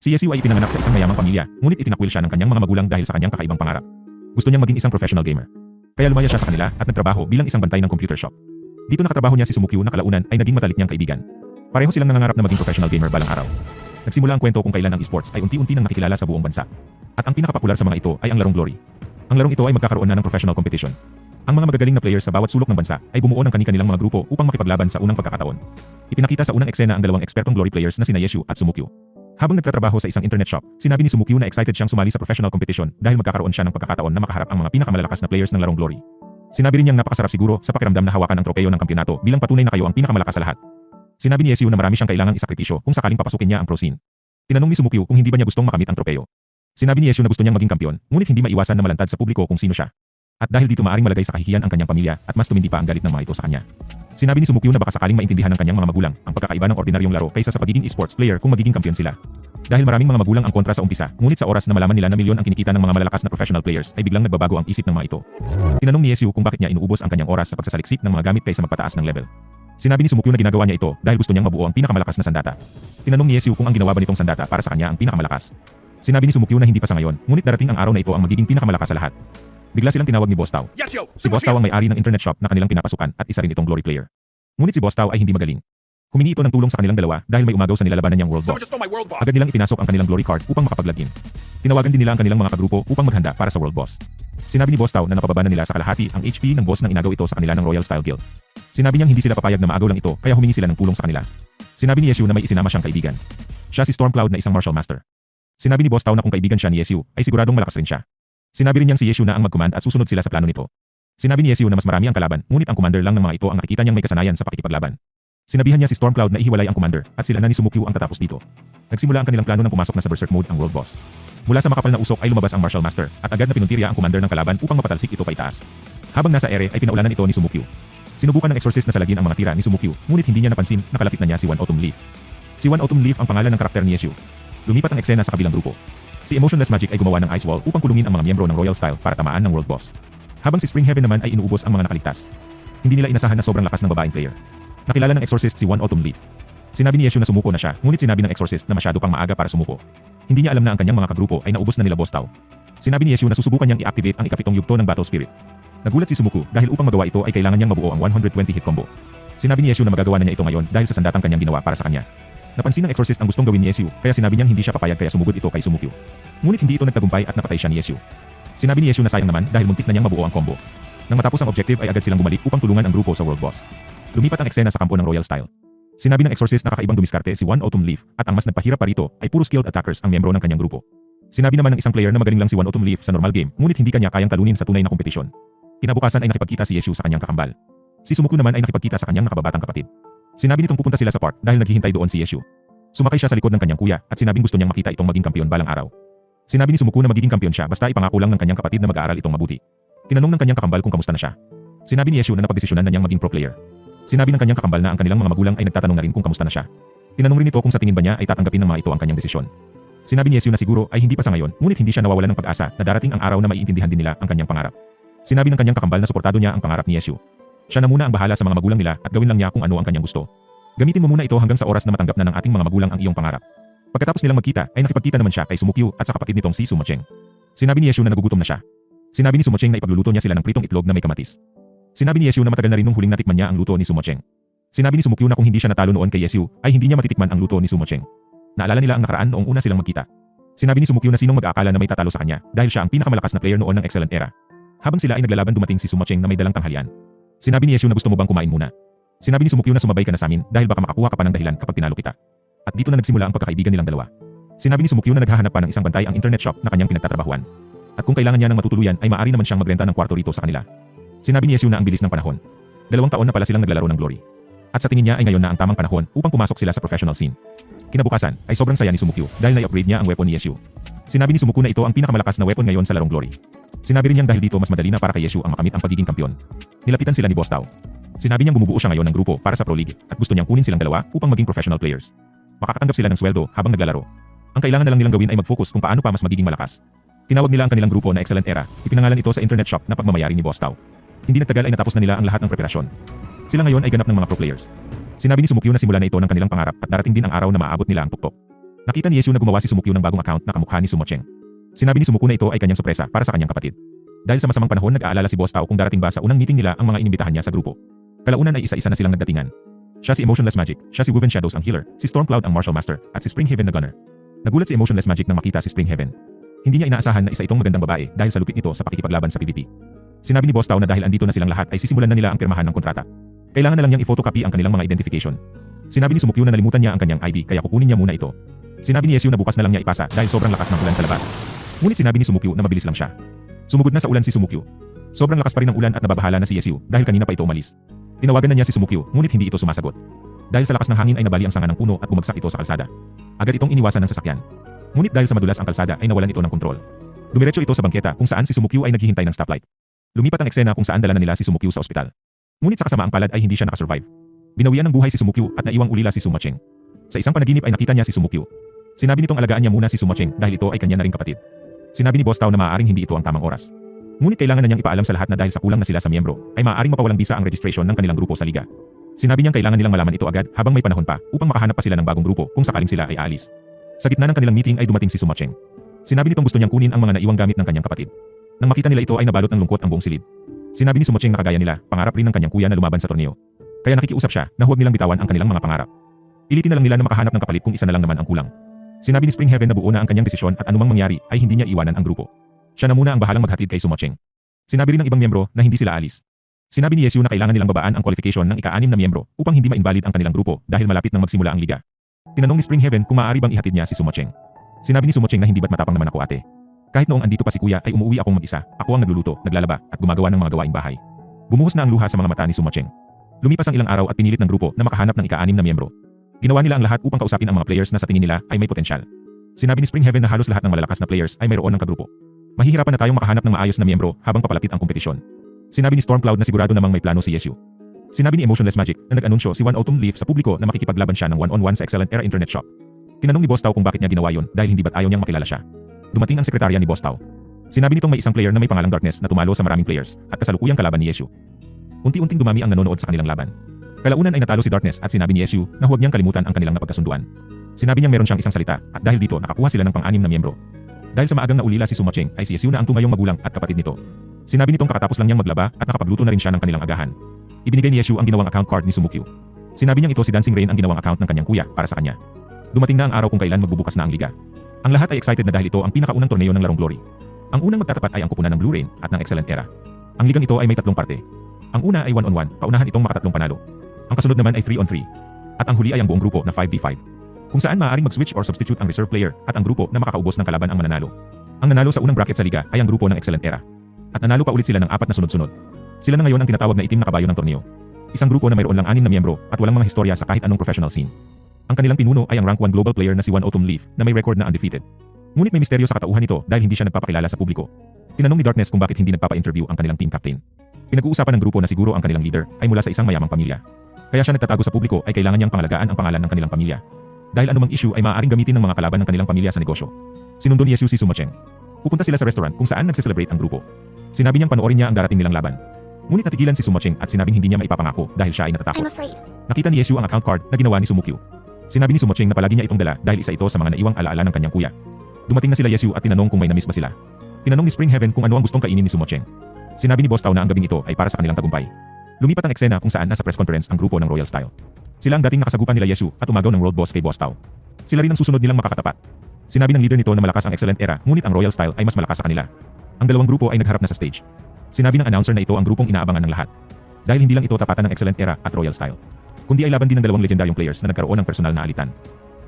Si Yesiu ay ipinanganak sa isang mayamang pamilya, ngunit itinakwil siya ng kanyang mga magulang dahil sa kanyang kakaibang pangarap. Gusto niyang maging isang professional gamer. Kaya lumaya siya sa kanila at nagtrabaho bilang isang bantay ng computer shop. Dito nakatrabaho niya si Sumukyu na kalaunan ay naging matalik niyang kaibigan. Pareho silang nangangarap na maging professional gamer balang araw. Nagsimula ang kwento kung kailan ang esports ay unti-unti nang nakikilala sa buong bansa. At ang pinakapopular sa mga ito ay ang larong Glory. Ang larong ito ay magkakaroon na ng professional competition. Ang mga magagaling na players sa bawat sulok ng bansa ay bumuo ng kani-kanilang mga grupo upang makipaglaban sa unang pagkakataon. Ipinakita sa unang eksena ang dalawang ekspertong Glory players na sina Yesiu at Sumukyu. Habang nagtatrabaho sa isang internet shop, sinabi ni Sumukyu na excited siyang sumali sa professional competition dahil magkakaroon siya ng pagkakataon na makaharap ang mga pinakamalalakas na players ng larong Glory. Sinabi rin niyang napakasarap siguro sa pakiramdam na hawakan ang tropeyo ng kampeonato bilang patunay na kayo ang pinakamalakas sa lahat. Sinabi ni Yesiu na marami siyang kailangang isakripisyo kung sakaling papasukin niya ang pro scene. Tinanong ni Sumukyu kung hindi ba niya gustong makamit ang tropeyo. Sinabi ni Yesiu na gusto niyang maging kampiyon, ngunit hindi maiwasan na malantad sa publiko kung sino siya. At dahil dito maaring malagay sa kahihiyan ang kanyang pamilya at mas tumindi pa ang galit ng mga ito sa kanya. Sinabi ni Sumukyu na baka sakaling maintindihan ng kanyang mga magulang ang pagkakaiba ng ordinaryong laro kaysa sa pagiging esports player kung magiging kampiyon sila. Dahil maraming mga magulang ang kontra sa umpisa, ngunit sa oras na malaman nila na milyon ang kinikita ng mga malalakas na professional players ay biglang nagbabago ang isip ng mga ito. Tinanong ni Yesiu kung bakit niya inuubos ang kanyang oras sa pagsasaliksik ng mga gamit kaysa magpataas ng level. Sinabi ni Sumukyu na ginagawa niya ito dahil gusto niyang mabuo ang pinakamalakas na sandata. Tinanong ni Yesiu kung ang ginawa ba nitong sandata para sa kanya ang pinakamalakas. Sinabi ni Sumukyu na hindi pa sa ngayon, ngunit darating ang araw na ito ang magiging pinakamalakas sa lahat. Bigla silang tinawag ni Boss Tao. Si Boss Tao ang may-ari ng internet shop na kanilang pinapasukan at isa rin itong Glory player. Ngunit si Boss Tao ay hindi magaling. Humingi ito ng tulong sa kanilang dalawa dahil may umagaw sa nilalabanan niyang World Boss. Agad nilang ipinasok ang kanilang Glory card upang makapag-login. Tinawagan din nila ang kanilang mga kagrupo upang maghanda para sa World Boss. Sinabi ni Boss Tao na napababa na nila sa kalahati ang HP ng boss nang inagaw ito sa kanila ng Royal Style Guild. Sinabi niyang hindi sila papayag na maagaw lang ito kaya humingi sila ng tulong sa kanila. Sinabi ni Yesiu na may isinama siyang kaibigan. Siya si Stormcloud na isang martial master. Sinabi ni Boss Tao na kung kaibigan siya ni Yesiu ay siguradong malakas rin siya. Sinabi rin niyang si Yesiu na ang mag-command at susunod sila sa plano nito. Sinabi ni Yesiu na mas marami ang kalaban, ngunit ang commander lang ng mga ito ang nakikita niyang may kasanayan sa pakikipaglaban. Sinabihan niya si Stormcloud na ihiwalay ang commander at sila na ni Sumukyu ang tatapos dito. Nagsimula ang kanilang plano nang pumasok na sa Berserk mode ang World Boss. Mula sa makapal na usok ay lumabas ang Martial Master at agad na pinuntirya ang commander ng kalaban upang mapatalsik ito paitaas. Habang nasa ere ay pinaulanan ito ni Sumukyu. Sinubukan ng Exorcist na salagin ang mga tira ni Sumukyu, ngunit hindi niya napansin na kalapit na niya si One Autumn Leaf. Si One Autumn Leaf ang pangalan ng karakter ni Yesiu. Lumipat ang eksena sa kabilang grupo. Si Emotionless Magic ay gumawa ng Ice Wall upang kulungin ang mga miyembro ng Royal Style para tamaan ng World Boss. Habang si Spring Heaven naman ay inuubos ang mga nakaligtas. Hindi nila inasahan na sobrang lakas ng babaeng player. Nakilala ng Exorcist si One Autumn Leaf. Sinabi ni Yesiu na sumuko na siya, ngunit sinabi ng Exorcist na masyado pang maaga para sumuko. Hindi niya alam na ang kanyang mga kagrupo ay naubos na nila Boss Tao. Sinabi ni Yesiu na susubukan niyang i-activate ang ikapitong yugto ng Battle Spirit. Nagulat si Sumukyu dahil upang magawa ito ay kailangan niyang mabuo ang 120 hit combo. Sinabi ni Yesiu na magagawa na niya ito ngayon dahil sa sandatang kanyang ginawa para sa kanya. Napansin ng Exorcist ang gustong gawin ni Yesiu kaya sinabi niyang hindi siya papayag kaya sumugod ito kay Sumukyu. Ngunit hindi ito nagtagumpay at napatay siya ni Yesiu. Sinabi ni Yesiu na sayang naman dahil muntik na niyang mabuo ang combo. Nang matapos ang objective ay agad silang bumalik upang tulungan ang grupo sa World Boss. Lumipat ang eksena sa kampo ng Royal Style. Sinabi ng Exorcist na kakaibang dumiskarte si One Autumn Leaf at ang mas nagpahirap pa rito ay puro skilled attackers ang miyembro ng kanyang grupo. Sinabi naman ng isang player na magaling lang si One Autumn Leaf sa normal game ngunit hindi kanya kayang talunin sa tunay na kompetisyon. Kinabukasan ay nakipagkita si Yesiu sa kanyang kakambal. Si Sumukyu naman ay nakipagkita sa kanyang nakababatang kapatid. Sinabi nitong pupunta sila sa park dahil naghihintay doon si Yesiu. Sumakay siya sa likod ng kanyang kuya at sinabing gusto niyang makita itong maging kampiyon balang araw. Sinabi ni Sumukyu na magiging kampiyon siya basta ipangako lang ng kanyang kapatid na mag-aaral itong mabuti. Tinanong ng kanyang kakambal kung kamusta na siya. Sinabi ni Yesiu na napagdesisyonan na niyang maging pro player. Sinabi ng kanyang kakambal na ang kanilang mga magulang ay nagtatanong na rin kung kamusta na siya. Tinanong rin ito kung sa tingin ba niya ay tatanggapin ng mga ito ang kanyang desisyon. Sinabi ni Yesiu na siguro ay hindi pa sa ngayon, ngunit hindi siya nawawalan ng pag-asa na darating ang araw na maiintindihan din nila ang kanyang pangarap. Sinabi ng kanyang kakambal na suportado niya ang pangarap ni Yesiu. Siya na muna ang bahala sa mga magulang nila at gawin lang niya kung ano ang kanyang gusto. Gamitin mo muna ito hanggang sa oras na matanggap na ng ating mga magulang ang iyong pangarap. Pagkatapos nilang magkita ay nakipagkita naman siya kay Sumukyu at sa kapatid nitong si Sumocheng. Sinabi ni Yesiu na nagugutom na siya. Sinabi ni Sumocheng na ipagluluto niya sila ng pritong itlog na may kamatis. Sinabi ni Yesiu na matagal na rin nung huling natikman niya ang luto ni Sumocheng. Sinabi ni Sumukyu na kung hindi siya natalo noon kay Yesiu ay hindi niya matitikman ang luto ni Sumocheng. Naalala nila ang nakaraan noong una silang magkita. Sinabi ni Sumukyu na sinong mag-aakala na may tatalo sa kanya dahil siya ang pinakamalakas na player noon ng Excellent Era. Habang sila ay naglalaban dumating si Sumocheng na may dalang tanghalian. Sinabi ni Yesiu na gusto mo bang kumain muna? Sinabi ni Sumukyu na sumabay ka na sa amin dahil baka makakuha ka pa ng dahilan kapag tinalo kita. At dito na nagsimula ang pagkakaibigan nilang dalawa. Sinabi ni Sumukyu na naghahanap pa ng isang bantay ang internet shop na kanyang pinagtatrabahuan. At kung kailangan niya ng matutuluyan ay maaari naman siyang magrenta ng kwarto rito sa kanila. Sinabi ni Yesiu na ang bilis ng panahon. 2 taon na pala silang naglalaro ng Glory. At sa tingin niya ay ngayon na ang tamang panahon upang pumasok sila sa professional scene. Kinabukasan ay sobrang saya ni Sumukyu dahil na-upgrade niya ang weapon ni Yesiu. Sinabi ni Sumukyu na ito ang pinakamalakas na weapon ngayon sa larong Glory. Sinabi rin niyang dahil dito mas madali na para kay Yesiu ang makamit ang pagiging kampiyon. Nilapitan sila ni Boss Tao. Sinabi niyang bumubuo siya ngayon ng grupo para sa Pro League at gusto niyang kunin silang dalawa upang maging professional players. Makakatanggap sila ng sweldo habang naglalaro. Ang kailangan na lang nilang gawin ay mag-focus kung paano pa mas magiging malakas. Tinawag nila ang kanilang grupo na Excellent Era. Ipinangalan ito sa internet shop na pagmamayari ni Boss Tao. Hindi nagtagal ay natapos na nila ang lahat ng preparasyon. Sila ngayon ay ganap ng mga pro players. Sinabi ni Sumukyu na simula na ito ng kanilang pangarap at darating din ang araw na maaabot nila ang tuktok. Nakita ni Yesu na gumawa si Sumukyu ng bagong account na kamukha ni Sumocheng. Sinabi ni Sumukyu na ito ay kanyang sorpresa para sa kanyang kapatid. Dahil sa masamang panahon nag-aalala si Boss Tao kung darating ba sa unang meeting nila ang mga inimbitahan niya sa grupo. Kalaunan ay isa-isa na silang nagdatingan. Siya si Emotionless Magic, siya si Woven Shadows ang healer, si Stormcloud ang martial master, at si Springhaven na gunner. Nagulat si Emotionless Magic nang makita si Springhaven. Hindi niya inaasahan na isa itong magandang babae dahil sa lupit nito sa pakikipaglaban sa PvP. Sinabi ni Boss Tao na dahil andito na silang lahat ay sisimulan na nila ang pirmahan ng kontrata. Kailangan na lang niyang i-photocopy ang kanilang mga identification. Sinabi ni Sumukyu na nalimutan niya ang kanyang ID kaya kukunin niya muna ito. Sinabi ni Yesu na bukas na lang niya ipasa dahil sobrang lakas ng ulan sa labas. Ngunit sinabi ni Sumukyu na mabilis lang siya. Sumugod na sa ulan si Sumukyu. Sobrang lakas pa rin ng ulan at nababahala na si Yesu dahil kanina pa ito umalis. Tinawagan na niya si Sumukyu ngunit hindi ito sumasagot. Dahil sa lakas ng hangin ay nabali ang sanga ng puno at bumagsak ito sa kalsada. Agad itong iniwasan ng sasakyan. Ngunit dahil sa madulas ang kalsada ay nawalan ito ng kontrol. Dumiretso ito sa bangketa kung saan si Sumukyu ay naghihintay ng stoplight. Lumipat ang eksena kung saan dala na nila si Sumukyu sa ospital. Ngunit sa kasamaang palad ay hindi siya nakasurvive. Binawian ng buhay si Sumukyu at naiwang ulila si Sumocheng. Sa isang panaginip ay nakita niya si Sumukyu. Sinabi nitong alagaan niya muna si Sumocheng dahil ito ay kanya na ring kapatid. Sinabi ni Boss Tao na maaaring hindi ito ang tamang oras. Ngunit kailangan na niyang ipaalam sa lahat na dahil sa kulang na sila sa miyembro, ay maaaring mapawalang bisa ang registration ng kanilang grupo sa liga. Sinabi niyang kailangan nilang malaman ito agad habang may panahon pa upang makahanap pa sila ng bagong grupo kung sakaling sila ay aalis. Sa gitna ng kanilang meeting ay dumating si Sumocheng. Sinabi nitong gusto niyang kunin ang mga naiwang gamit ng kanyang kapatid. Nang makita nila ito ay nabalot ng lungkot ang buong silid. Sinabi ni Sumocheng na kagaya nila, pangarap rin ng kanyang kuya na lumaban sa torneo. Kaya nakikiusap siya na huwag nilang bitawan ang kanilang mga pangarap. Pilitin na lang nila na makahanap ng kapalit kung isa na lang naman ang kulang. Sinabi ni Springhaven na buo na ang kanyang desisyon at anumang mangyari ay hindi niya iwanan ang grupo. Siya na muna ang bahalang maghatid kay Sumocheng. Sinabi rin ng ibang miyembro na hindi sila alis. Sinabi ni Yesu na kailangan nilang babaan ang qualification ng ika-6 na miyembro upang hindi ma-invalid ang kanilang grupo dahil malapit nang magsimula ang liga. Tinanong ni Springhaven kung maaari bang ihatid niya si Sumocheng. Sinabi ni Sumocheng na hindi ba't matapang naman ako ate. Kahit noong andito pa si kuya ay umuwi akong mag-isa, ako ang nagluluto, naglalaba at gumagawa ng mga gawaing bahay. Bumuhos na ang luha sa mga mata ni Sumocheng. Lumipas ang ilang araw at pinilit ng grupo na makahanap ng ika-6 na miyembro. Ginawa nila ang lahat upang kausapin ang mga players na sa tingin nila ay may potensyal. Sinabi ni Springhaven na halos lahat ng malalakas na players ay mayroon ng kagrupo. Mahihirapan na tayong makahanap ng maayos na miyembro habang papalapit ang kompetisyon. Sinabi ni Stormcloud na sigurado namang may plano si Yesu. Sinabi ni Emotionless Magic na nag-anunsyo si One Autumn Leaf sa publiko na makikipaglaban siya ng one-on-one sa Excellent Era Internet Shop. Tinanong ni Boss Tao kung bakit niya ginawa yon dahil hindi ba't ayaw niyang makilala siya. Dumating ang sekretarya ni Boss Tao. Sinabi nitong may isang player na may pangalang Darkness na tumalo sa maraming players at kasalukuyang kalaban ni Yesu. Unti-unting dumami ang nanonood sa kanilang laban. Kalaunan ay natalo si Darkness at sinabi ni Yesu na huwag niyang kalimutan ang kanilang napagkasunduan. Sinabi niyang meron siyang isang salita at dahil dito nakakuha sila ng pang-6 na miyembro. Dahil sa maagang naulila si Sumocheng ay si Yesu na ang tumayong magulang at kapatid nito. Sinabi nitong kakatapos lang niyang maglaba at nakapagluto na rin siya ng kanilang agahan. Ibinigay ni Yesu ang ginawang account card ni Sumukyu. Sinabi niyang ito si Dancing Rain ang ginawang account ng kanyang kuya para sa kanya. Dumating na ang araw kung kailan magbubukas na ang liga. Ang lahat ay excited na dahil ito ang pinakaunang torneo ng Larong Glory. Ang unang magtatapat ay ang kupunan ng Blue Rain at ng Excellent Era. Ang ligang ito ay may 3 parte. Ang una ay 1-on-1, paunahan itong makatatlong panalo. Ang kasunod naman ay 3-on-3. At ang huli ay ang buong grupo na 5v5. Kung saan maaaring mag-switch or substitute ang reserve player at ang grupo na makakaubos ng kalaban ang mananalo. Ang nanalo sa unang bracket sa liga ay ang grupo ng Excellent Era. At nanalo pa ulit sila ng 4 na sunod-sunod. Sila na ngayon ang tinatawag na itim na kabayo ng torneo. Isang grupo na mayroon lang 6 na miyembro at walang mga historya sa kahit anong professional scene. Ang kanilang pinuno ay ang rank 1 global player na si One Autumn Leaf na may record na undefeated. Ngunit may misteryo sa katauhan nito dahil hindi siya nagpapakilala sa publiko. Tinanong ni Darkness kung bakit hindi nagpapa-interview ang kanilang team captain. Pinag-uusapan ng grupo na siguro ang kanilang leader ay mula sa isang mayamang pamilya. Kaya siya nagtatago sa publiko ay kailangan niyang pangalagaan ang pangalan ng kanilang pamilya. Dahil anumang issue ay maaaring gamitin ng mga kalaban ng kanilang pamilya sa negosyo. Sinundo ni Yesu si Sumocheng. Pupunta sila sa restaurant kung saan nagse-celebrate ang grupo. Sinabi niyang panoorin niya ang darating nilang laban. Ngunit natigilan si Sumocheng at sinabing hindi niya maipapangako dahil siya ay natatakot. Nakita ni Yesu ang account card na ginawa ni Sumukyu. Sinabi ni Sumocheng na palagi niya itong dala dahil isa ito sa mga naiwang alaala ng kanyang kuya. Dumating na sila Yesu at tinanong kung may namiss ba sila. Tinanong ni Springhaven kung ano ang gustong kainin ni Sumocheng. Sinabi ni Boss Tao na ang gabing ito ay para sa kanilang tagumpay. Lumipat ang eksena kung saan nasa press conference ang grupo ng Royal Style. Sila ang dating nakasagupan nila Yesu at umagaw ng world boss kay Boss Tao. Sila rin ang susunod nilang makakatapat. Sinabi ng leader nito na malakas ang Excellent Era ngunit ang Royal Style ay mas malakas sa kanila. Ang dalawang grupo ay nagharap na sa stage. Sinabi ng announcer na ito ang grupong inaabangan ng lahat. Dahil hindi lang ito tapatan ng Excellent Era at Royal Style, kundi ay laban din ng dalawang legendaryong players na nagkaroon ng personal na alitan.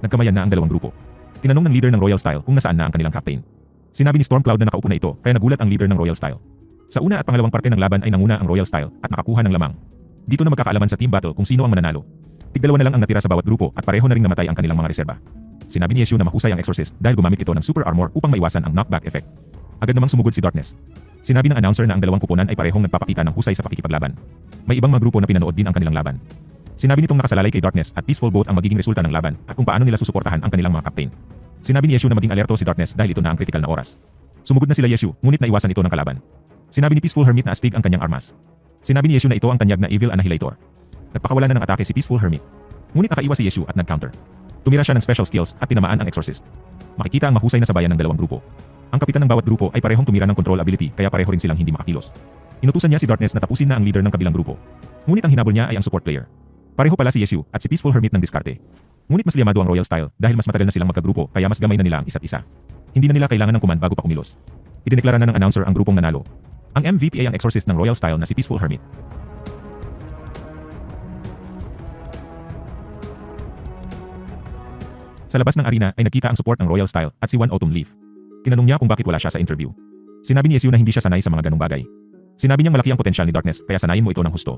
Nagkamayan na ang dalawang grupo. Tinanong ng leader ng Royal Style kung nasaan na ang kanilang captain. Sinabi ni Stormcloud na nakaupo na ito kaya nagulat ang leader ng Royal Style. Sa una at pangalawang parte ng laban ay nanguna ang Royal Style at nakakuha ng lamang. Dito na magkakaalaman sa team battle kung sino ang mananalo. Tigdalawa na lang ang natira sa bawat grupo at pareho na ring namatay ang kanilang mga reserba. Sinabi ni Yesu na mahusay ang exorcist dahil gumamit ito ng super armor upang maiwasan ang knockback effect. Agad namang sumugod si Darkness. Sinabi ng announcer na ang dalawang kupunan ay parehong nagpapakita ng husay sa pakikipaglaban. May ibang mga grupo na pinanood din ang kanilang laban. Sinabi nitong nakasalalay kay Darkness at Peaceful both ang magiging resulta ng laban at kung paano nila susuportahan ang kanilang mga captain. Sinabi ni Yesu na maging alerto si Darkness dahil ito na ang critical na oras. Sumugod na sila Yesu ngunit naiwasan ito ng kalaban. Sinabi ni Peaceful Hermit na astig ang kanyang armas. Sinabi ni Yesu na ito ang tanyag na Evil Annihilator. Nagpakawala na ng atake si Peaceful Hermit. Ngunit nakaiwas si Yesu at nag-counter. Tumira siya ng special skills at tinamaan ang exorcist. Makikita ang mahusay na sabayan ng dalawang grupo. Ang kapitan ng bawat grupo ay parehong tumira ng control ability kaya pareho rin silang hindi makakilos. Inutusan niya si Darkness na tapusin na ang leader ng kabilang grupo. Ngunit ang hinabol niya ay ang support player. Pareho pala si Yeshu at si Peaceful Hermit ng diskarte. Ngunit mas liyamado ang Royal Style dahil mas matagal na silang magkagrupo kaya mas gamay na nila ang isa't isa. Hindi na nila kailangan ng command bago pa kumilos. Idineklara na ng announcer ang grupong nanalo. Ang MVP ay ang exorcist ng Royal Style na si Peaceful Hermit. Sa labas ng arena ay nakita ang support ng Royal Style at si One Autumn Leaf. Tinanong niya kung bakit wala siya sa interview. Sinabi ni Yeshu na hindi siya sanay sa mga ganong bagay. Sinabi niyang malaki ang potensyal ni Darkness kaya sanayin mo ito ng husto.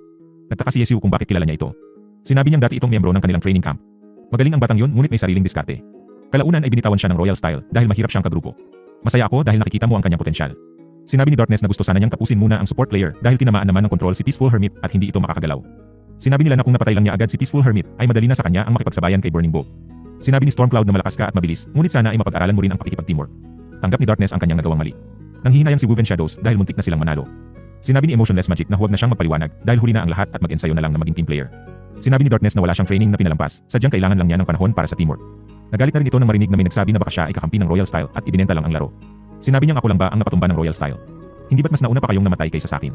Nagtaka si Yeshu kung bakit kilala niya ito. Sinabi niyang dati itong miyembro ng kanilang training camp. Magaling ang batang yun ngunit may sariling diskarte. Kalaunan ay binitawan siya ng Royal Style dahil mahirap siyang kagrupo. Masaya ako dahil nakikita mo ang kanyang potensyal. Sinabi ni Darkness na gusto sana niyang tapusin muna ang support player dahil tinamaan naman ng control si Peaceful Hermit at hindi ito makakagalaw. Sinabi nila na kung napatay lang niya agad si Peaceful Hermit ay madali na sa kanya ang makipagsabayan kay Burning Bolt. Sinabi ni Stormcloud na malakas ka at mabilis, ngunit sana ay mapag-aralan mo rin ang pakikipag-teamwork. Tanggap ni Darkness ang kanyang nagawang mali. Nanghihinayang si Woven Shadows dahil muntik na silang manalo. Sinabi ni Emotionless Magic na huwag na siyang magpaliwanag dahil huli na ang lahat at mag-ensayo na lang na maging team player. Sinabi ni Darkness na wala siyang training na pinalampas, sadyang kailangan lang niya ng panahon para sa teamwork. Nagalit na rin ito nang marinig na may nagsabi na baka siya ay kakampi ng Royal Style at ibinenta lang ang laro. Sinabi niyang ako lang ba ang napatumba ng Royal Style? Hindi ba't mas nauna pa kayong namatay kaysa sa akin?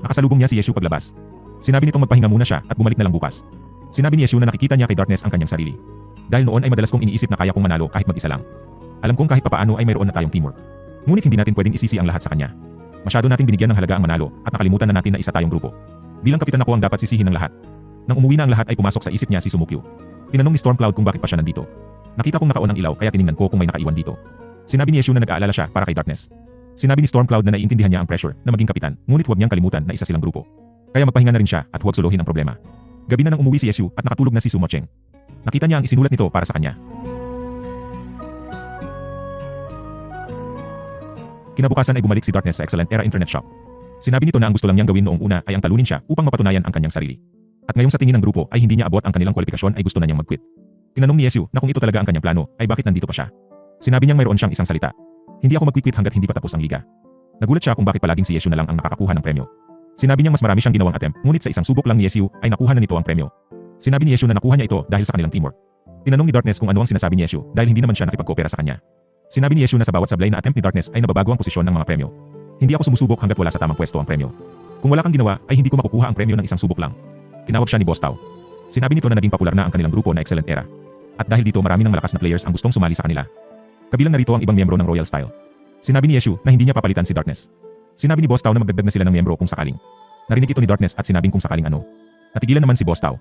Nakasalubong niya si Yeshu paglabas. Sinabi nitong magpahinga muna siya at bumalik na lang bukas. Sinabi ni Yeshu na nakikita niya kay Darkness ang kanyang sarili. Dahil noon ay madalas kong iniisip na kaya kong manalo kahit mag-isa lang. Alam kong kahit papaano ay mayroon na tayong teamwork. Ngunit hindi natin pwedeng isisi ang lahat sa kanya. Masyado nating binigyan ng halaga ang manalo at nakalimutan na natin na isa tayong grupo. Bilang kapitan ako ang dapat sisihin ng lahat. Nang umuwi na ang lahat ay pumasok sa isip niya si Sumukyu. Tinanong ni Stormcloud kung bakit pa siya nandito. Nakita kong nakaon ang ilaw kaya tiningnan ko kung may nakaiwan dito. Sinabi ni Yeshu na nag-aalala siya para kay Darkness. Sinabi ni Stormcloud na naiintindihan niya ang pressure na maging kapitan, ngunit huwag niyang kalimutan na isa silang grupo. Kaya magpahinga na rin siya at huwag suluhin ang problema. Gabi na nang umuwi si Yeshu at nakatulog na si Sumocheng. Nakita niya ang isinulat nito para sa kanya. Kinabukasan ay bumalik si Darkness sa Excellent Era Internet Shop. Sinabi nito na ang gusto lang niyang gawin noong una ay ang talunin siya upang mapatunayan ang kanyang sarili. At ngayong sa tingin ng grupo ay hindi niya abot ang kanilang kwalifikasyon ay gusto na niyang mag-quit. Tinanong ni Yeshu na kung ito talaga ang kanyang plano ay bakit nandito pa siya. Sinabi niyang mayroon siyang isang salita. Hindi ako mag-quit hanggat hindi pa tapos ang liga. Nagulat siya kung bakit palaging si Yeshu na lang ang nakakakuha ng premyo. Sinabi niyang mas marami siyang ginawang attempt ngunit sa isang subok lang ni Yeshu ay nakuha na nito ang premyo. Sinabi ni Yeshu na nakuha niya ito dahil sa kanilang teamwork. Tinanong ni Darkness kung ano ang sinasabi ni Yeshu dahil hindi naman siya nakipagkoopera sa kanya. Sinabi ni Yeshu na sa bawat sablay na attempt ni Darkness ay nababago ang posisyon ng mga premyo. Hindi ako sumusubok hanggat wala sa tamang pwesto ang premyo. Kung wala kang ginawa ay hindi ko makukuha ang premyo ng isang subok lang. Tinawag siya ni Boss Tao. Sinabi nito na naging popular na ang kanilang grupo na Excellent Era. At dahil dito marami ng malakas na players ang gustong sumali sa kanila. Kabilang narito ang ibang miyembro ng Royal Style. Sinabi ni Yeshu na hindi niya papalitan si Darkness. Sinabi ni Boss Tao na magdagdag na sila ng miyembro kung sakaling. Narinig ito ni Darkness at sinabing kung sakaling ano. Natigilan naman si Boss Tao.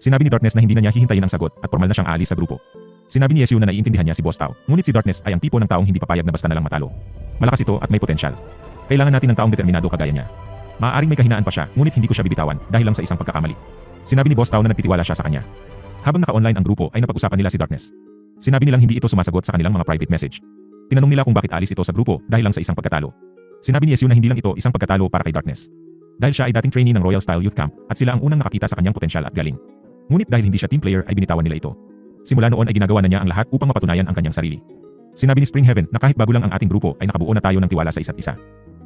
Sinabi ni Darkness na hindi na niya hihintayin ang sagot at formal na siyang aalis sa grupo. Sinabi ni Yeshu na naiintindihan niya si Boss Tao, ngunit si Darkness ay ang tipo ng taong hindi papayag na basta na lang matalo. Malakas ito at may potensyal. Kailangan natin ng taong determinado kagaya niya. Maaaring may kahinaan pa siya, ngunit hindi ko siya bibitawan dahil lang sa isang pagkakamali. Sinabi ni Boss Tao na nagtitiwala siya sa kanya. Habang naka-online ang grupo ay napag-usapan nila si Darkness. Sinabi nilang hindi ito sumasagot sa kanilang mga private message. Tinanong nila kung bakit alis ito sa grupo dahil lang sa isang pagkatalo. Sinabi ni Yeshu na hindi lang ito isang pagkatalo para kay Darkness. Dahil siya ay dating trainee ng Royal Style Youth Camp at sila ang unang nakakita sa kanyang potensyal at galing. Ngunit dahil hindi siya team player ay binitawan nila ito. Simula noon ay ginagawa na niya ang lahat upang mapatunayan ang kanyang sarili. Sinabi ni Spring Heaven na kahit bago lang ang ating grupo ay nakabuo na tayo ng tiwala sa isa't isa.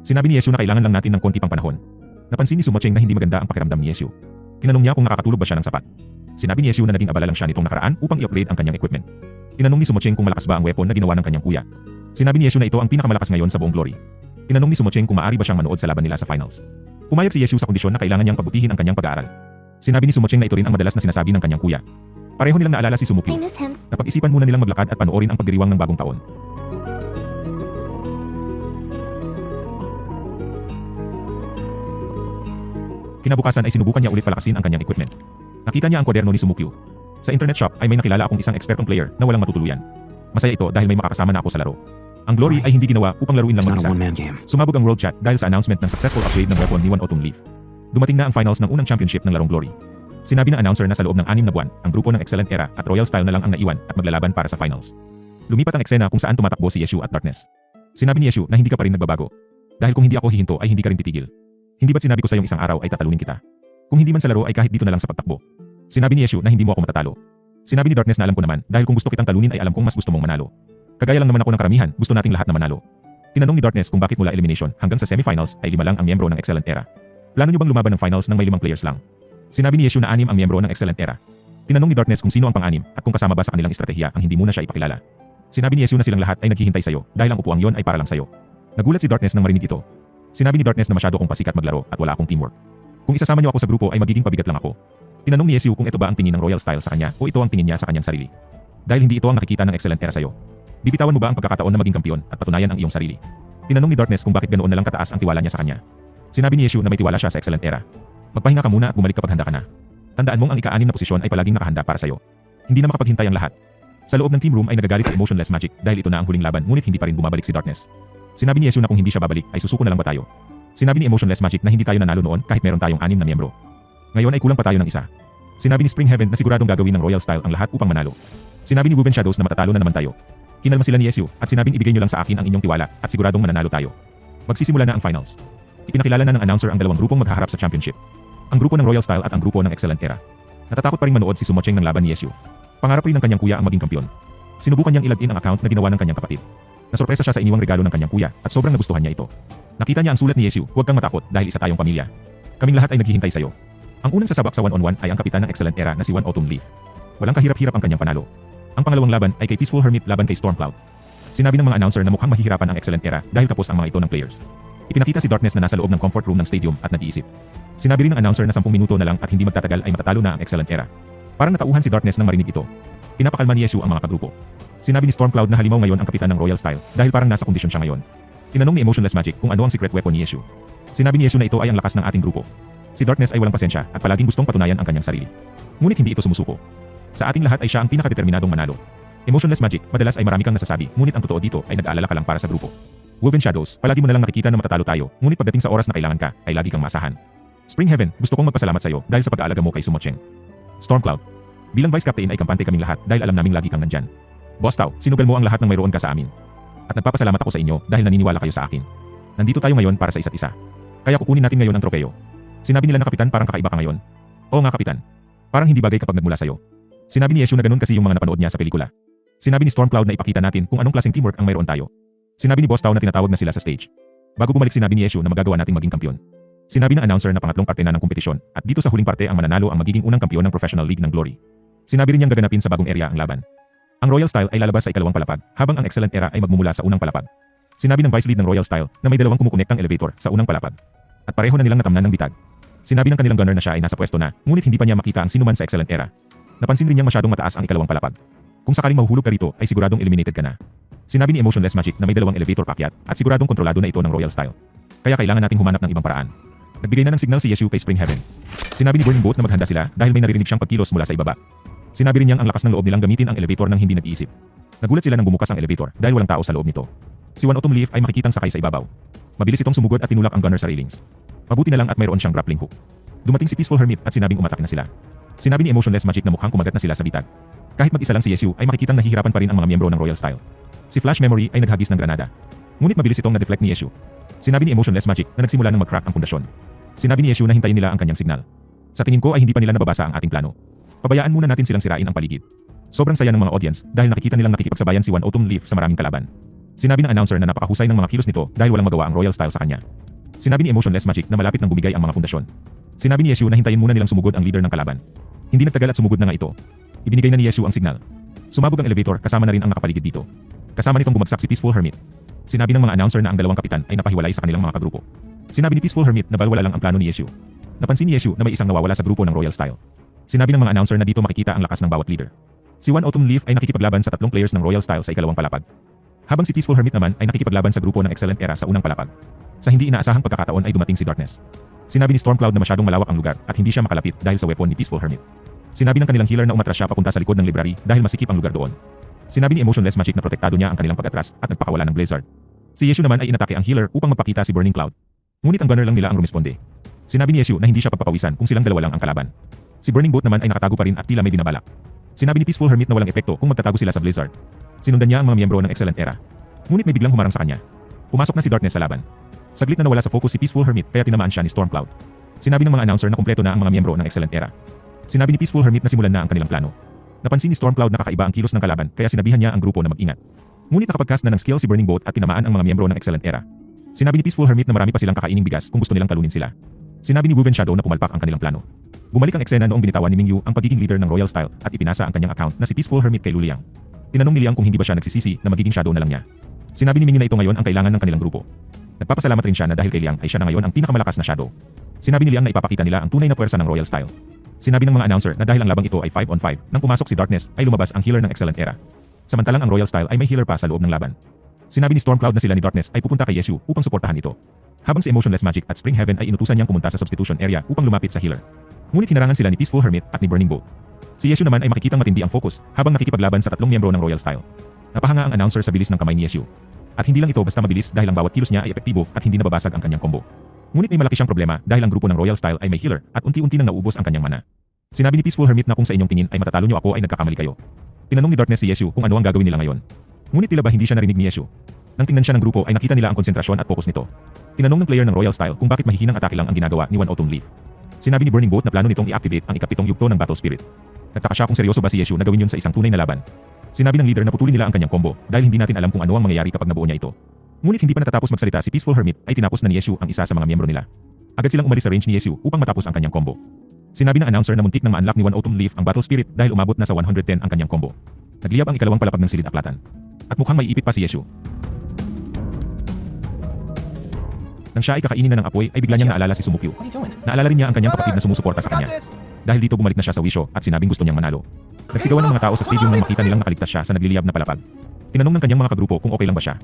Sinabi ni Yeshu na kailangan lang natin ng konti pang panahon. Napansin ni Sumocheng na hindi maganda ang pakiramdam ni Yeshu. Tinanong niya kung nakakatulog ba siya ng sapat. Sinabi ni Yeshu na naging abala lang siya nitong nakaraan upang i-upgrade ang kanyang equipment. Tinanong ni Sumocheng kung malakas ba ang weapon na ginawa ng kanyang kuya. Sinabi ni Yeshu na ito ang pinakamalakas ngayon sa buong Glory. Tinanong ni Sumocheng kung maaari ba siyang manood sa laban nila sa finals. Pumayag si Yeshu sa kondisyon na kailangan niyang pagbutihin ang kanyang pag-aaral. Sinabi ni Sumocheng na ito rin ang madalas na sinasabi ng kanyang kuya. Pareho nilang naalala si Sumukyu. Napag-isipan muna nilang maglakad at panoorin ang pagdiriwang ng bagong taon. Kinabukasan ay sinubukan niya ulit palakasin ang kanyang equipment. Nakita niya ang kwaderno ni Sumukyu. Sa internet shop ay may nakilala akong isang ekspertong player na walang matutuluyan. Masaya ito dahil may makakasama na ako sa laro. Ang Glory ay hindi ginawa upang laruin lang mag-isa. Sumabog ang World Chat dahil sa announcement ng successful upgrade ng weapon ni One Autumn Leaf. Dumating na ang finals ng unang championship ng larong Glory. Sinabi ng announcer na sa loob ng 6 na buwan, ang grupo ng Excellent Era at Royal Style na lang ang naiwan at maglalaban para sa finals. Lumipat ang eksena kung saan tumatakbo si Yeshu at Darkness. Sinabi ni Yeshu na hindi ka pa rin nagbabago. Dahil kung hindi ako hihinto ay hindi ka rin titigil. Hindi ba't sinabi ko sa iyong isang araw ay tatalunin kita? Kung hindi man sa laro ay kahit dito na lang sa pagtakbo. Sinabi ni Yeshu na hindi mo ako matatalo. Sinabi ni Darkness na alam ko naman dahil kung gusto kitang talunin ay alam kong mas gusto mong manalo. Kagaya lang naman ako ng karamihan, gusto nating lahat na manalo. Tinanong ni Darkness kung bakit mula elimination hanggang sa semifinals ay 5 lang ang miyembro ng Excellent Era. Plano niyo bang lumaban ng finals ng may 5 players lang? Sinabi ni Yeshu na 6 ang miyembro ng Excellent Era. Tinanong ni Darkness kung sino ang pang-anim at kung kasama ba sa kanilang estratehiya ang hindi muna siya ipakilala. Sinabi ni Yesyu na silang lahat ay naghihintay sa'yo dahil ang upuang yon ay para lang sa'yo. Nagulat si Darkness nang marinig ito. Sinabi ni Darkness na masyado kong pasikat maglaro at wala akong teamwork. Kung isasama niyo ako sa grupo ay magiging pabigat lang ako. Tinanong ni Yesyu kung ito ba ang tingin ng Royal Style sa kanya o ito ang tingin niya sa kanyang sarili. Dahil hindi ito ang nakikita ng Excellent Era sa'yo. Bibitawan mo ba ang pagkakataon na maging kampiyon at patunayan ang iyong sarili? Tinanong ni Darkness kung bakit ganoon na lang kataas ang tiwala niya sa kanya. Sinabi ni Yesyu na may tiwala siya sa Excellent Era. Magpahinga ka muna at bumalik kapag handa ka na. Tandaan mong ang ika-6 na posisyon ay palaging nakahanda para sa'yo. Hindi na makapaghintay ang lahat. Sa loob ng team room ay nagagalit si Emotionless Magic dahil ito na ang huling laban ngunit hindi pa rin bumabalik si Darkness. Sinabi ni Yesyu na kung hindi siya babalik ay susuko na lang ba tayo. Sinabi ni Emotionless Magic na hindi tayo nanalo noon kahit meron tayong 6 na miyembro. Ngayon ay kulang pa tayo ng isa. Sinabi ni Spring Heaven na siguradong gagawin ng Royal Style ang lahat upang manalo. Sinabi ni Woven Shadows na matatalo na naman tayo. Kinalma sila ni Yesyu at sinabing ibigay niyo lang sa akin ang inyong tiwala at siguradong mananalo tayo. Magsisimula na ang finals. Ipinakilala na ng announcer ang dalawang grupong maghaharap sa championship. Ang grupo ng Royal Style at ang grupo ng Excellent Era. Natatakot pa rin manood si Sumocheng ng laban ni Yesyu. Pangarap rin ng kanyang kuya ang maging kampiyon. Sinubukan niyang ilagin ang account na ginawa ng kanyang kapatid. Nasorpresa siya sa iniwang regalo ng kanyang kuya at sobrang nagustuhan niya ito. Nakita niya ang sulat ni Yesyu, huwag kang matakot dahil isa tayong pamilya. Kaming lahat ay naghihintay sa iyo. Ang unang sasabak sa 1-on-1 ay ang kapitan ng Excellent Era na si One Autumn Leaf. Walang kahirap-hirap ang kanyang panalo. Ang pangalawang laban ay kay Peaceful Hermit laban kay Stormcloud. Sinabi ng mga announcer na mukhang mahihirapan ang Excellent Era dahil kapos ang mga ito ng players. Ipinakita si Darkness na nasa loob ng comfort room ng stadium at nag-iisip. Sinabi rin ng announcer na 10 minuto na lang at hindi magtatagal ay matatalo na ang Excellent Era. Parang natauhan si Darkness nang marinig ito. Pinapakalma ni Yesyu ang mga kagrupo. Sinabi ni Stormcloud na halimaw ngayon ang kapitan ng Royal Style dahil parang nasa kondisyon siya ngayon. Tinanong ni Emotionless Magic kung ano ang secret weapon ni Yesyu. Sinabi ni Yesyu na ito ay ang lakas ng ating grupo. Si Darkness ay walang pasensya at palaging gustong patunayan ang kanyang sarili. Ngunit hindi ito sumusuko. Sa ating lahat ay siya ang pinakadeterminadong manalo. Emotionless Magic, madalas ay marami kang nasasabi, ngunit ang totoo dito ay nag-aalala ka lang para sa grupo. Woven Shadows, palagi mo na lang nakikita na matatalo tayo, ngunit pagdating sa oras na kailangan ka, ay lagi kang maasahan. Spring Heaven, gusto kong magpasalamat sa iyo dahil sa pag-aalaga mo kay Sumocheng. Stormcloud, bilang Vice Captain ay kampante kaming lahat dahil alam naming lagi kang nandyan. Boss Tao, sinugal mo ang lahat ng mayroon ka sa amin. At nagpapasalamat ako sa inyo dahil naniniwala kayo sa akin. Nandito tayo ngayon para sa isa't isa. Kaya kukunin natin ngayon ang tropeo. Sinabi nila na kapitan parang kakaiba ka ngayon. Oo nga kapitan. Parang hindi bagay kapag nagmula sa'yo. Sinabi ni Yesyu na ganun kasi yung mga napanood niya sa pelikula. Sinabi ni Stormcloud na ipakita natin kung anong klaseng teamwork ang mayroon tayo. Sinabi ni Boss Tao na tinatawag na sila sa stage. Bago bumalik sinabi ni Yesyu na magagawa nating maging kampiyon. Sinabi ng announcer na pangatlong parte na ng kompetisyon at dito sa huling parte ang mananalo ang magiging unang kampiyon ng Professional League ng Glory. Sinabi rin niyang gaganapin sa bagong area ang laban. Ang Royal Style ay lalabas sa ikalawang palapag habang ang Excellent Era ay magmumula sa unang palapag. Sinabi ng Vice Lead ng Royal Style na may dalawang kumukonektang elevator sa unang palapag. At pareho na nilang natamnan ng bitag. Sinabi ng kanilang gunner na siya ay nasa pwesto na, ngunit hindi pa niya makita ang sinuman sa Excellent Era. Napansin rin niyang masyadong mataas ang ikalawang palapag. Kung sakaling mahuhulog ka rito ay siguradong eliminated ka na. Sinabi ni Emotionless Magic na may dalawang elevator paakyat at siguradong kontrolado na ito ng Royal Style. Kaya kailangan nating humanap ng ibang paraan. Nagbigay na ng signal si Yesyu kay Spring Heaven. Sinabi ni Burning Boat na maghanda sila dahil may naririnig siyang pagkilos mula sa ibaba. Sinabi rin niyang ang lakas ng loob nilang gamitin ang elevator nang hindi nag-iisip. Nagulat sila nang bumukas ang elevator dahil walang tao sa loob nito. Si One Autumn Leaf ay makikitang sakay sa ibabaw. Mabilis itong sumugod at tinulak ang gunner sa railings. Mabuti na lang at mayroon siyang grappling hook. Dumating si Peaceful Hermit at sinabing umatake na sila. Sinabi ni Emotionless Magic na mukhang kumagat na sila sa bitag. Kahit mag-isa lang si Yesyu ay makikitang nahihirapan pa rin ang mga miyembro ng Royal Style. Si Flash Memory ay naghagis ng granada. Ngunit mabilis itong na-deflect ni Yesyu. Sinabi ni Emotionless Magic na nagsimula ng mag-crack ang pundasyon. Sinabi ni Yesyu na hintayin nila ang kanyang signal. Sa tingin ko ay hindi pa nila nababasa ang ating plano. Pabayaan muna natin silang sirain ang paligid. Sobrang saya ng mga audience dahil nakikita nilang nakikipagsabayan si One Autumn Leaf sa maraming kalaban. Sinabi ng announcer na napakahusay ng mga kilos nito dahil walang magawa ang Royal Style sa kanya. Sinabi ni Emotionless Magic na malapit nang bumigay ang mga pundasyon. Sinabi ni Yesyu na hintayin muna nilang sumugod ang leader ng kalaban. Hindi nagtagal at sumugod na nga ito. Ibinigay na ni Yesyu ang signal. Sumabog ang elevator kasama na rin ang nakapaligid dito. Kasama nitong bumagsak si Peaceful Hermit. Sinabi ng mga announcer na ang dalawang kapitan ay napahiwalay sa kanilang mga kagrupo. Sinabi ni Peaceful Hermit na balwala lang ang plano ni Yesyu. Napansin ni Yesyu na may isang nawawala sa grupo ng Royal Style. Sinabi ng mga announcer na dito makikita ang lakas ng bawat leader. Si One Autumn Leaf ay nakikipaglaban sa 3 players ng Royal Style sa ikalawang palapag. Habang si Peaceful Hermit naman ay nakikipaglaban sa grupo ng Excellent Era sa unang palapag. Sa hindi inaasahang pagkakataon ay dumating si Darkness. Sinabi ni Stormcloud na masyadong malawak ang lugar at hindi siya makalapit dahil sa weapon ni Peaceful Hermit. Sinabi ng kanilang healer na umatras siya papunta sa likod ng library dahil masikip ang lugar doon. Sinabi ni Emotionless Magic na protektado niya ang kanilang pag-atras at nagpakawala ng blizzard. Si Yesyu naman ay inatake ang healer upang magpakita si Burning Cloud. Ngunit ang gunner lang nila ang rumisponde. Sinabi ni Yesyu na hindi siya pagpapawisan kung silang dalawa lang ang kalaban. Si Burning Boat naman ay nakatago pa rin at tila may binabalak. Sinabi ni Peaceful Hermit na walang epekto kung magtatago sila sa blizzard. Sinundan niya ang mga miyembro ng Excellent Era. Ngunit may biglang humarang sa kanya. Pumasok na si Darkness sa laban. Saglit na nawala sa focus si Peaceful Hermit kaya tinamaan siya ni Stormcloud. Sinabi ng mga announcer na kumpleto na ang mga miyembro ng Excellent Era. Sinabi ni Peaceful Hermit na simulan na ang kanilang plano. Napansin ni Stormcloud na kakaiba ang kilos ng kalaban kaya sinabihan niya ang grupo na mag-ingat. Ngunit nakapagcast na ng skill si Burning Boat at tinamaan ang mga miyembro ng Excellent Era. Sinabi ni Peaceful Hermit na marami pa silang kakaining bigas kung gusto nilang talunin sila. Sinabi ni Wu Shadow na pumalpak ang kanilang plano. Bumalik ang eksena noong binitawan ni Mingyu ang pagiging leader ng Royal Style at ipinasa ang kanyang account na si Peaceful Hermit kay Lu Liang. Tinanong ni Liang kung hindi ba siya nagsisisi na magiging shadow na lang niya. Sinabi ni Mingyu na ito ngayon ang kailangan ng kanilang grupo. Nagpapasalamat rin siya na dahil kay Liang ay siya na ngayon ang pinakamalakas na shadow. Sinabi ni Liang na ipapakita nila ang tunay na puwersa ng Royal Style. Sinabi ng mga announcer na dahil ang labang ito ay 5-on-5, nang pumasok si Darkness ay lumabas ang healer ng Excellent Era. Samantalang ang Royal Style ay may healer pa sa loob ng laban. Sinabi ni Stormcloud na sila ni Darkness ay pupunta kay Yeshu upang suportahan ito. Habang si Emotionless Magic at Spring Heaven ay inutusan niyang pumunta sa substitution area upang lumapit sa healer. Ngunit hinarangan sila ni Peaceful Hermit at ni Burning Bolt. Si Yeshu naman ay makikitang matindi ang focus habang nakikipaglaban sa tatlong miyembro ng Royal Style. Napahanga ang announcer sa bilis ng kamay ni Yeshu. At hindi lang ito basta mabilis dahil ang bawat kilos niya ay epektibo at hindi nababasag ang kanyang combo. Ngunit may malaki siyang problema dahil ang grupo ng Royal Style ay may healer at unti-unti nang naubos ang kanyang mana. Sinabi ni Peaceful Hermit na kung sa inyong tingin ay matatalo niyo ako ay nagkakamali kayo. Tinanong ni Darkness si Yeshu kung ano ang gagawin nila ngayon. Ngunit tila ba hindi siya narinig ni Yeshu. Nang tingnan siya ng grupo ay nakita nila ang konsentrasyon at focus nito. Tinanong ng player ng Royal Style kung bakit mahihinang atake lang ang ginagawa ni One Autumn Leaf. Sinabi ni Burning Bolt na plano nitong i-activate ang ikapitong yugto ng Battle Spirit. Nagtaka siya kung seryoso ba si Yeshu na gawin yun sa isang tunay na laban. Sinabi ng leader na putulin nila ang kanyang combo dahil hindi natin alam kung ano ang mangyayari kapag nabuo niya ito. Ngunit hindi pa natatapos magsalita si Peaceful Hermit ay tinapos na ni Yeshu ang isa sa mga miyembro nila. Agad silang umalis sa range ni Yeshu upang matapos ang kanyang combo. Sinabi ng announcer na muntik nang ma-unlock ni One Autumn Leaf ang Battle Spirit dahil umabot na sa 110 ang kanyang combo. Nagliyab ang ikalawang palapag ng silid aklatan. At mukhang may ipit pa si Yeshu. Nang siya ay kakainin na ng apoy ay bigla niyang naalala si Sumukyu. Naalala rin niya ang kanyang kapatid na sumusuporta sa kanya. Dahil dito bumalik na siya sa wisyo at sinabing gusto niyang manalo. Nagsigawan ng mga tao sa stadium nang makita nilang nakaligtas siya sa nagliliyab na palapag. Tinanong ng kanyang mga kagrupo kung okay lang ba siya.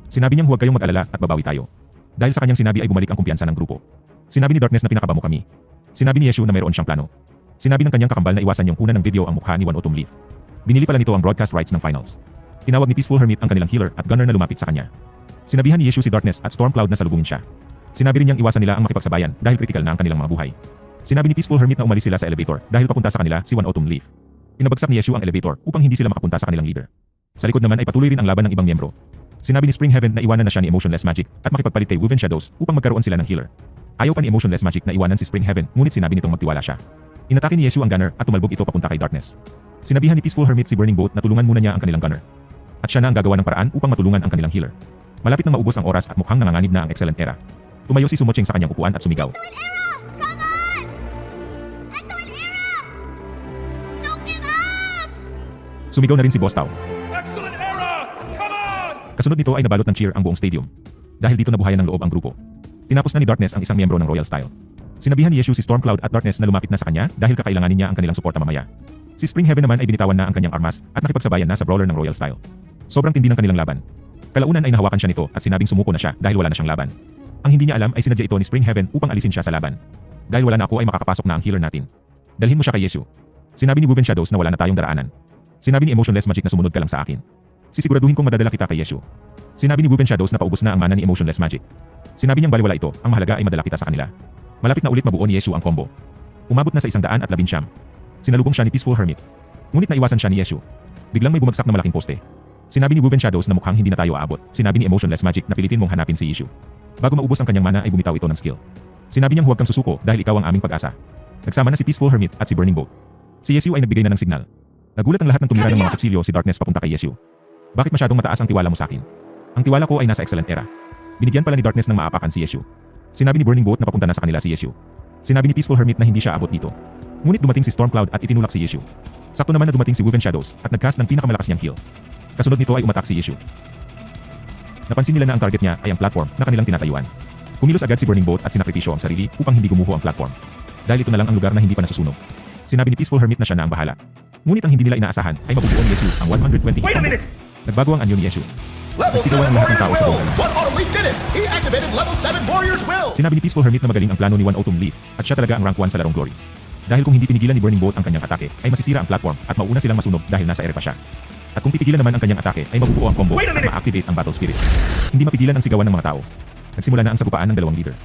Sinabi niyang huwag kayong mag-alala at babawi tayo. Dahil sa kanyang sinabi ay bumalik ang kumpiyansa ng grupo. Sinabi ni Darkness na pinakaba mo kami. Sinabi ni Yeshu na mayroon siyang plano. Sinabi ng kanyang kakambal na iwasan yung kuna ng video ang mukha ni One Autumn Leaf. Binili pala nito ang broadcast rights ng finals. Tinawag ni Peaceful Hermit ang kanilang healer at gunner na lumapit sa kanya. Sinabihan ni Yeshu si Darkness at Stormcloud na salubungin siya. Sinabi rin niyang iwasan nila ang makipagsabayan dahil kritikal na ang kanilang mga buhay. Sinabi ni Peaceful Hermit na umalis sila sa elevator dahil papunta sa kanila si One Autumn Leaf. Inabagsak ni Yeshu ang elevator upang hindi sila makapunta sa kanilang leader. Sa likod naman ay patuloy rin ang laban ng ibang miyembro. Sinabi ni Spring Heaven na iwanan na siya ni Emotionless Magic at makipagpalit kay Wu Shadows upang magkaroon sila ng healer. Ayaw pa ni Emotionless Magic na iwanan si Spring Heaven ngunit sinabi nitong magtiwala siya. Inatake ni Yeshu ang gunner at tumalbog ito papunta kay Darkness. Sinabihan ni Peaceful Hermit si Burning Bolt na tulungan muna niya ang kanilang gunner. At siya na ang gagawa ng paraan upang matulungan ang kanilang healer. Malapit na maubos ang oras at mukhang nanganganib na ang Excellent Era. Tumayo si Sumocheng sa kanyang upuan at sumigaw. Sumigaw na rin si Boss Tao. Excellent Era! Come on! Kasunod nito ay nabalot ng cheer ang buong stadium. Dahil dito nabuhayan ng loob ang grupo. Tinapos na ni Darkness ang isang miyembro ng Royal Style. Sinabihan ni Yeshu si Stormcloud at Darkness na lumapit na sa kanya dahil kakailanganin niya ang kanilang suporta mamaya. Si Spring Heaven naman ay binitawan na ang kanyang armas at nakipagsabayan na sa brawler ng Royal Style. Sobrang tindi ng kanilang laban. Kalaunan ay nahawakan siya nito at sinabing sumuko na siya dahil wala na siyang laban. Ang hindi niya alam ay sinadya ito ni Spring Heaven upang alisin siya sa laban. Dahil wala na ako ay makakapasok na ang healer natin. Dalhin mo siya kay Yeshu. Sinabi ni Wu Shadows na wala na tayong daraanan. Sinabi ni Emotionless Magic na sumunod ka lang sa akin. Sisiguraduhin kong madadala kita kay Yeshu. Sinabi ni Wu Shadows na paubos na ang mana ni Emotionless Magic. Sinabi niyang baliwala ito, ang mahalaga ay madala kita sa kanila. Malapit na ulit mabuo ni Yeshu ang combo. Umabot na sa 119. Sinalubong siya ni Peaceful Hermit. Ngunit naiwasan siya ni Yeshu. Biglang may bumagsak na malaking poste. Sinabi ni Wu Shadows na mukhang hindi na tayo aabot. Sinabi ni Emotionless Magic na pilitin mong hanapin si Yeshu. Bago maubos ang kanyang mana ay bumitaw ito ng skill. Sinabi niyang huwag kang susuko dahil ikaw ang aming pag-asa. Nagsama na si Peaceful Hermit at si Burning Bolt. Si Yeshu ay nagbigay na ng signal. Nagulat ang lahat ng tumira ng mga kutsilyo si Darkness papunta kay Yeshu. Bakit masyadong mataas ang tiwala mo sa akin? Ang tiwala ko ay nasa Excellent Era. Binigyan pala ni Darkness ng maapakan si Yeshu. Sinabi ni Burning Bolt na papunta na sa kanila si Yeshu. Sinabi ni Peaceful Hermit na hindi siya abot dito. Ngunit dumating si Stormcloud at itinulak si Yeshu. Sakto naman na dumating si Wu Shadows at nagcast ng pinakamalakas niyang heal. Kasunod nito ay umatak si Yeshu. Napansin nila na ang target niya ay ang platform na kanilang tinatayuan. Kumilos agad si Burning Bolt at sinakripisyo ang sarili upang hindi gumuho ang platform. Dahil ito na lang ang lugar na hindi pa nasusunog. Sinabi ni Peaceful Hermit na siya na ang bahala. Ngunit ang hindi nila inaasahan ay mabubuo ni Yeshu ang 120 hit combo. Nagbago ang anyo ni Yeshu. Nagsigawan ang lahat ng tao sa buong. One Autumn Leaf did it! He activated level 7 Warrior's Will! Sinabi ni Peaceful Hermit na magaling ang plano ni One Autumn Leaf at siya talaga ang rank 1 sa larong Glory. Dahil kung hindi pinigilan ni Burning Bolt ang kanyang atake ay masisira ang platform at mauuna silang masunog dahil nasa ere pa siya. At kung pipigilan naman ang kanyang atake ay mabubuo ang combo at ma-activate ang Battle Spirit. Hindi mapigilan ang sigawan ng mga tao. Nagsimula na ang sagupaan ng dalawang leader.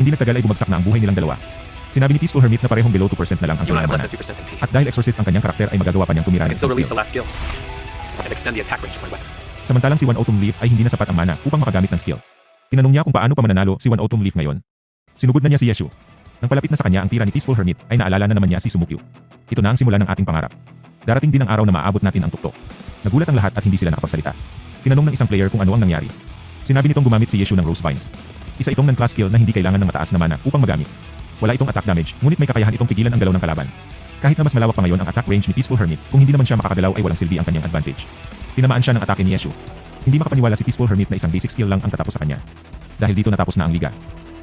Hindi nagtagal ay bumagsak na ang buhay nilang dalawa. Sinabi ni Peaceful Hermit na parehong below 2% na lang ang You and I have kanilang less mana. than 2% MP. At dahil Exorcist ang kanyang karakter ay magagawa pa niyang tumira I ng can still isang release the skill. last skill and extend the attack range of my weapon. Samantalang si One Autumn Leaf ay hindi na sapat ang mana upang makagamit ng skill. Tinanong niya kung paano pa mananalo si One Autumn Leaf ngayon. Sinugod na niya si Yeshu. Nang palapit na sa kanya ang tira ni Peaceful Hermit ay naalala na naman niya si Sumukyu. Ito na ang simula ng ating pangarap. Darating din ang araw na maaabot natin ang tuktok. Nagulat ang lahat at hindi sila nakapagsalita. Tinanong ng isang player kung ano ang nangyari. Sinabi nitong gumamit si Yeshu ng Rose Vines. Isa itong non-class skill na hindi kailangan ng mataas na mana upang magamit. Wala itong attack damage, ngunit may kakayahan itong pigilan ang galaw ng kalaban. Kahit na mas malawak pa ngayon ang attack range ni Peaceful Hermit, kung hindi naman siya makakagalaw ay walang silbi ang kanyang advantage. Tinamaan siya ng atake ni Yeshu. Hindi makapaniwala si Peaceful Hermit na isang basic skill lang ang tatapos sa kanya. Dahil dito natapos na ang liga.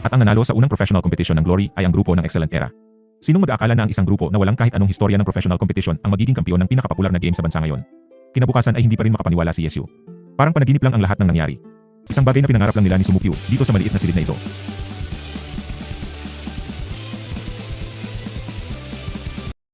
At ang nanalo sa unang professional competition ng Glory ay ang grupo ng Excellent Era. Sinong mag-aakala na ang isang grupo na walang kahit anong historya ng professional competition ang magiging kampiyon ng pinakapopular na game sa bansa ngayon? Kinabukasan ay hindi pa rin makapaniwala si Yeshu. Parang panaginip lang ang lahat ng nangyari. Isang bagay na pinangarap lang nila ni Sumukyu dito sa maliit na silid na ito.